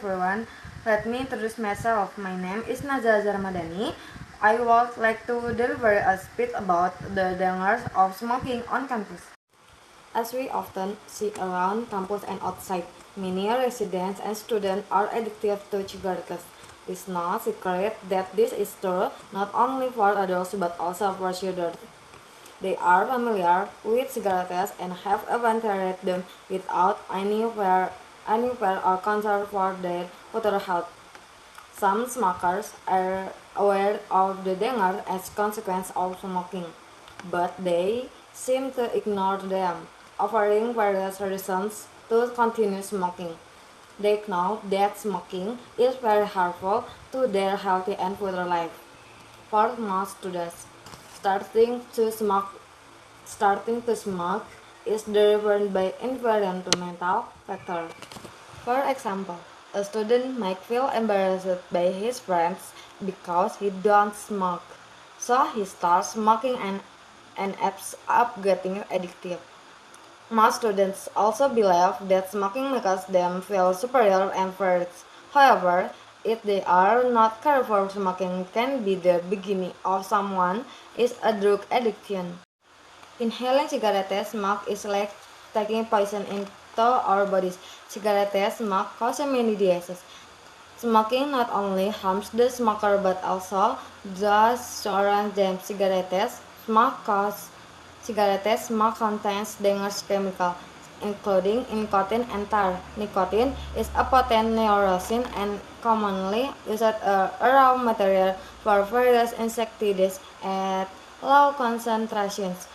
everyone. Let me introduce myself. My name is Nazla Ramadhani. I would like to deliver a speech about the dangers of smoking on campus. As we often see around campus and outside, many residents and students are addicted to cigarettes. It's no secret that this is true not only for adults but also for children. They are familiar with cigarettes and have abandoned them without any fear or concern for their future health. Some smokers are aware of the danger as consequence of smoking, but they seem to ignore them, offering various reasons to continue smoking. They know that smoking is very harmful to their healthy and future life. For most students, starting to smoke starting to smoke is driven by environmental factors. For example, a student might feel embarrassed by his friends because he don't smoke, so he starts smoking and ends up getting addictive. Most students also believe that smoking makes them feel superior and first. However, if they are not careful, smoking can be the beginning of someone is a drug addiction. Inhaling cigarette smoke is like taking poison into our bodies. Cigarette smoke causes many diseases. Smoking not only harms the smoker but also those surrounding them. Cigarette smoke contains dangerous chemicals, including nicotine and tar. Nicotine is a potent neurotoxin and commonly used as a raw material for various insecticides at low concentrations.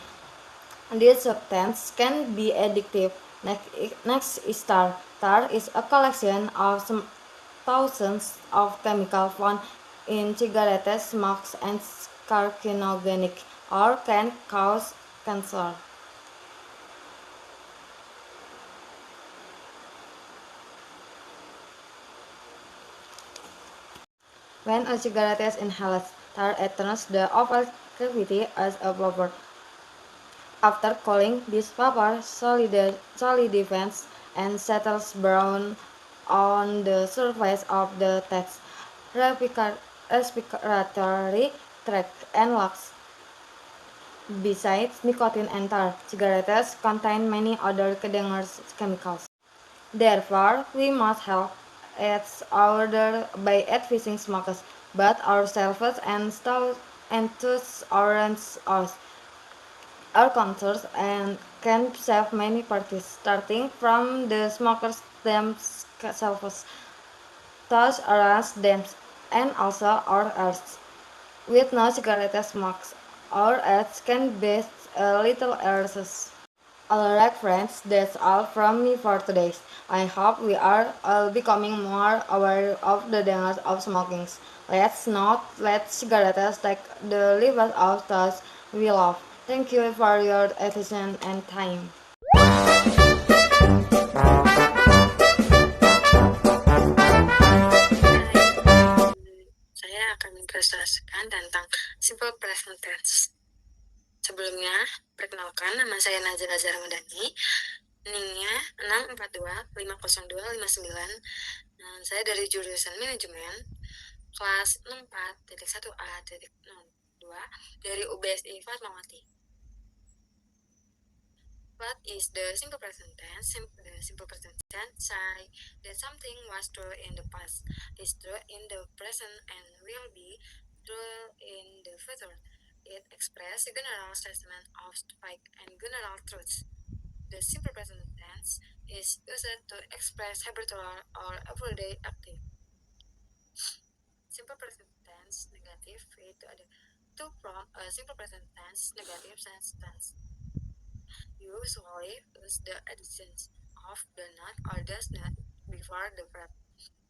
These substances can be addictive. Next is tar. Tar is a collection of some thousands of chemicals found in cigarette smoke and carcinogenic or can cause cancer. When a cigarette inhales tar, it turns the oval cavity as a bubble. After cooling, this vapor solidifies and settles brown on the surface of the text, respiratory tract, and lungs. Besides nicotine and tar, cigarettes contain many other dangerous chemicals. Therefore, we must help its order by advising smokers, but ourselves and thus orange us. Our concerns and can save many parties, starting from the smokers themselves, thus around them, and also our earth. With no cigarette smokes, our earth can be a little earth. Alright friends, that's all from me for today. I hope we are all becoming more aware of the dangers of smoking. Let's not let cigarettes take the lives of those we love. Thank you for your attention and time. Saya akan mempresentasikan tentang simple present tense. Sebelumnya, perkenalkan nama saya Nazla Ramadhani. NIM-nya 6425029. Saya dari jurusan manajemen kelas 64.1A.02 dari UBSI Fatmawati. What is the simple present tense? The simple present tense say that something was true in the past, is true in the present, and will be true in the future. It expresses a general statement of fact and general truths. The simple present tense is used to express habitual or everyday activity. Simple present tense negative itu ada to from a simple present tense negative sentence. Usually use the additions of the not or does not before the verb.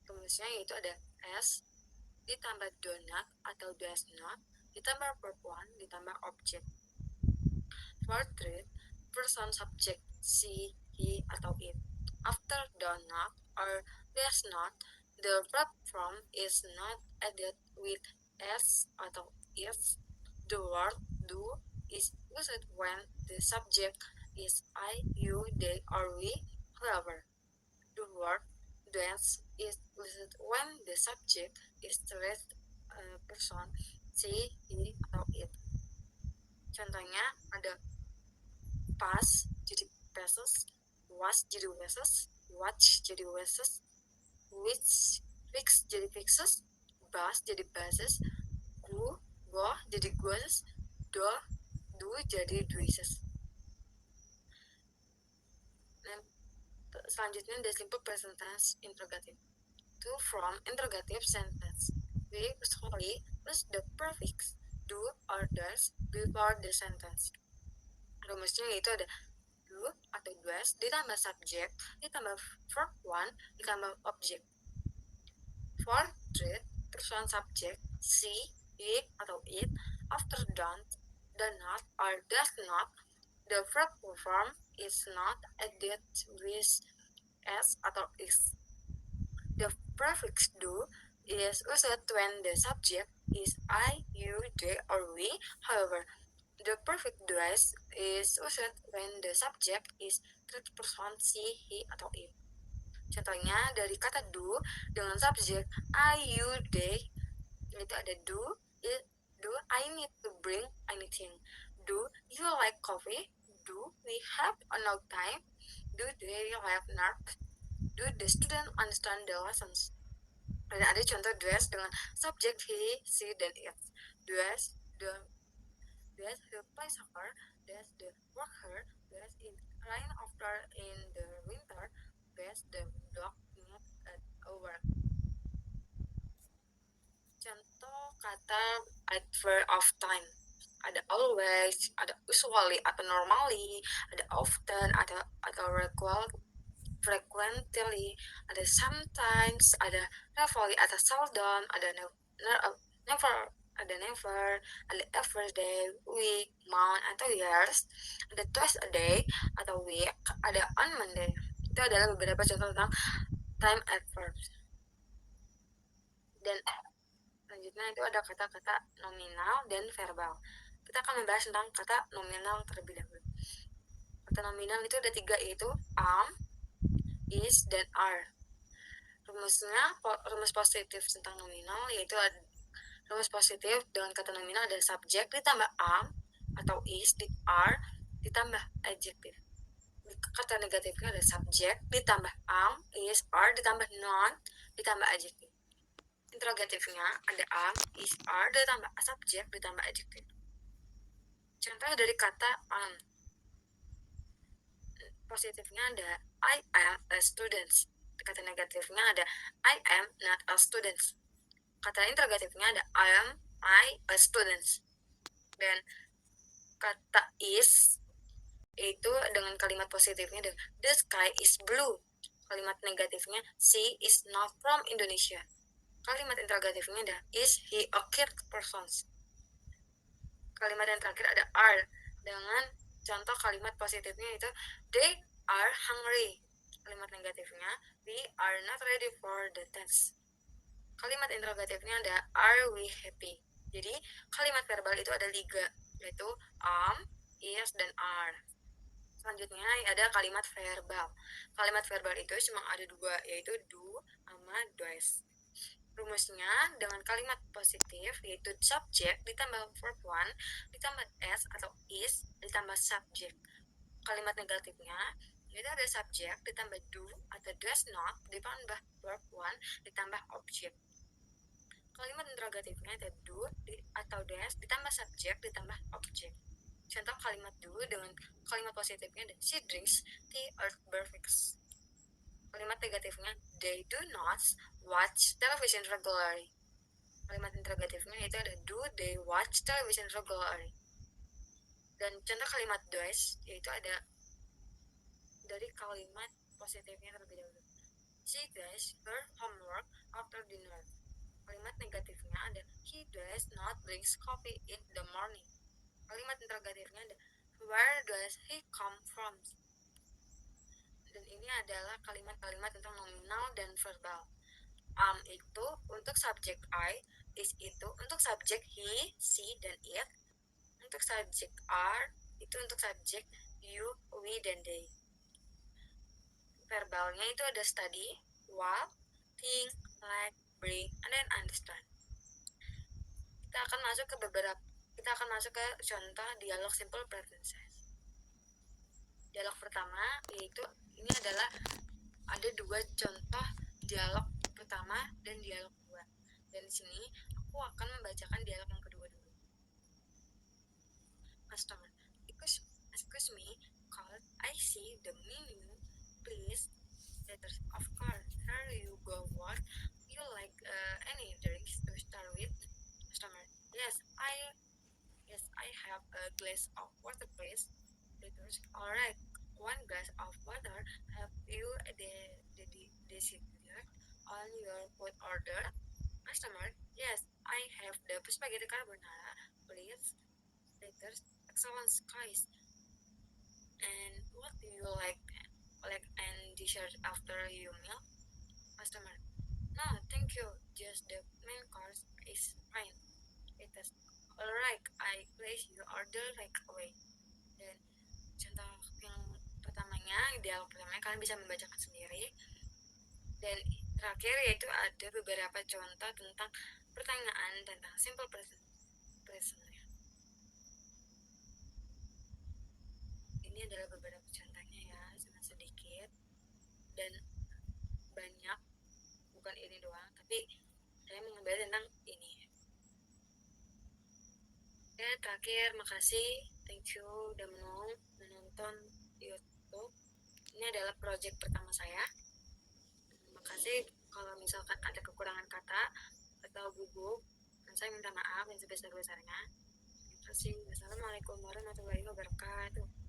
Rumusnya yaitu ada as ditambah do not atau does not ditambah verb one ditambah object. For treat, person subject she, he, atau it. After do not or does not, the verb form is not added with as atau is. The word do is used when the subject is I, you, they, or we. However, the word does is used when the subject is third person, she, he, atau it. Contohnya ada pass jadi passes, was jadi wasses, watch jadi wasses, which fix jadi fixes, bus jadi buses, go jadi goes, do jadi does. Nah, selanjutnya the simple present tense interrogative. To from interrogative sentence. We usually use the prefix do or does before the sentence. Rumusnya yaitu ada do atau does ditambah subject ditambah verb one ditambah object. For treat person subject she, he atau it after don't, not or does not, the verb form is not added with s atau is. The prefix do is used when the subject is I, you, they, or we. However, the prefix does is used when the subject is third person she, he, atau it. Contohnya dari kata do dengan subjek I, you, they, itu ada do I need to bring anything. Do you like coffee? Do we have enough time? Do they have nerve? Do the student understand the lessons? Dan ada contoh dress dengan subjek he, she, dan it. Dress the play soccer, dress the work her, dress in rain after in the winter, dress the dog not at work. Contoh kata adverb of time. Ada always, ada usually atau normally, ada often, atau frequently, ada sometimes, ada rarely atau seldom, ada never, ada every day, week, month, atau years, ada twice a day atau week, ada on Monday. Itu adalah beberapa contoh tentang time adverbs. Dan selanjutnya itu ada kata-kata nominal dan verbal. Kita akan membahas tentang kata nominal terlebih dahulu. Kata nominal itu ada 3, yaitu am, is, dan are. Rumus positif tentang nominal yaitu rumus positif dengan kata nominal ada subjek ditambah am atau is, are ditambah adjektif. Kata negatifnya ada subjek ditambah am, is, are ditambah noun ditambah adjektif. Interrogatifnya ada am, is, are ditambah subjek ditambah adjektif. Contoh dari kata am. Positifnya ada I am a student. Kata negatifnya ada I am not a student. Kata interrogatifnya ada I a student. Dan kata is itu dengan kalimat positifnya ada the sky is blue. Kalimat negatifnya she is not from Indonesia. Kalimat interrogatifnya ada is he a kid person. Kalimat yang terakhir ada are dengan contoh kalimat positifnya itu they are hungry. Kalimat negatifnya we are not ready for the test. Kalimat interrogatifnya ada are we happy. Jadi kalimat verbal itu ada 3, yaitu am, is, dan are. Selanjutnya ada kalimat verbal. Kalimat verbal itu cuma ada 2, yaitu do sama does. Rumusnya dengan kalimat positif yaitu subjek ditambah verb one ditambah s atau is ditambah subjek. Kalimat negatifnya yaitu ada subjek ditambah do atau does not ditambah verb one ditambah objek. Kalimat interrogatifnya ada do atau does ditambah subjek ditambah objek. Contoh kalimat do dengan kalimat positifnya ada she drinks tea or breakfast. Kalimat negatifnya they do not watch television regularly. Kalimat interrogatifnya itu ada do they watch television regularly. Dan contoh kalimat does yaitu ada dari kalimat positifnya terlebih dahulu. She does her homework after dinner. Kalimat negatifnya ada he does not drink coffee in the morning. Kalimat interrogatifnya ada where does he come from? Dan ini adalah kalimat-kalimat tentang nominal dan verbal. Am itu untuk subjek I, is itu untuk subjek he, she, dan it. Untuk subjek are itu untuk subjek you, we, dan they. Verbalnya itu ada study, walk, think, like, bring, and then understand. Kita akan masuk ke contoh dialog simple present tense. Dialog pertama yaitu ini adalah ada dua contoh dialog pertama dan dialog kedua. Dan di sini aku akan membacakan dialog yang kedua dulu. Customer, excuse me, call. I see the menu. Please, letters. Of course. Here you go. What you like? Any drinks to start with? Customer, yes, I have a glass of water, please. Letters. All right. One glass of water. Have you decided on your food order? Customer, yes, I have the spaghetti carbonara, please. Letters, excellent guys. And what do you like and dessert after your meal? Customer, no, thank you. Just the main course is fine. Letters, alright, I place your order right away. Dan contoh yang pertamanya, dialog pertamanya kalian bisa membacakan sendiri. Dan terakhir yaitu ada beberapa contoh tentang pertanyaan tentang simple present. Ini adalah beberapa contohnya ya, sangat sedikit dan banyak, bukan ini doang, tapi saya mengambil tentang ini. Oke, terakhir makasih, thank you udah menonton YouTube. Ini adalah project pertama saya. Makasih kalau misalkan ada kekurangan kata atau gugup, dan saya minta maaf yang sebesar-besarnya. Terima kasih. Wassalamualaikum warahmatullahi wabarakatuh.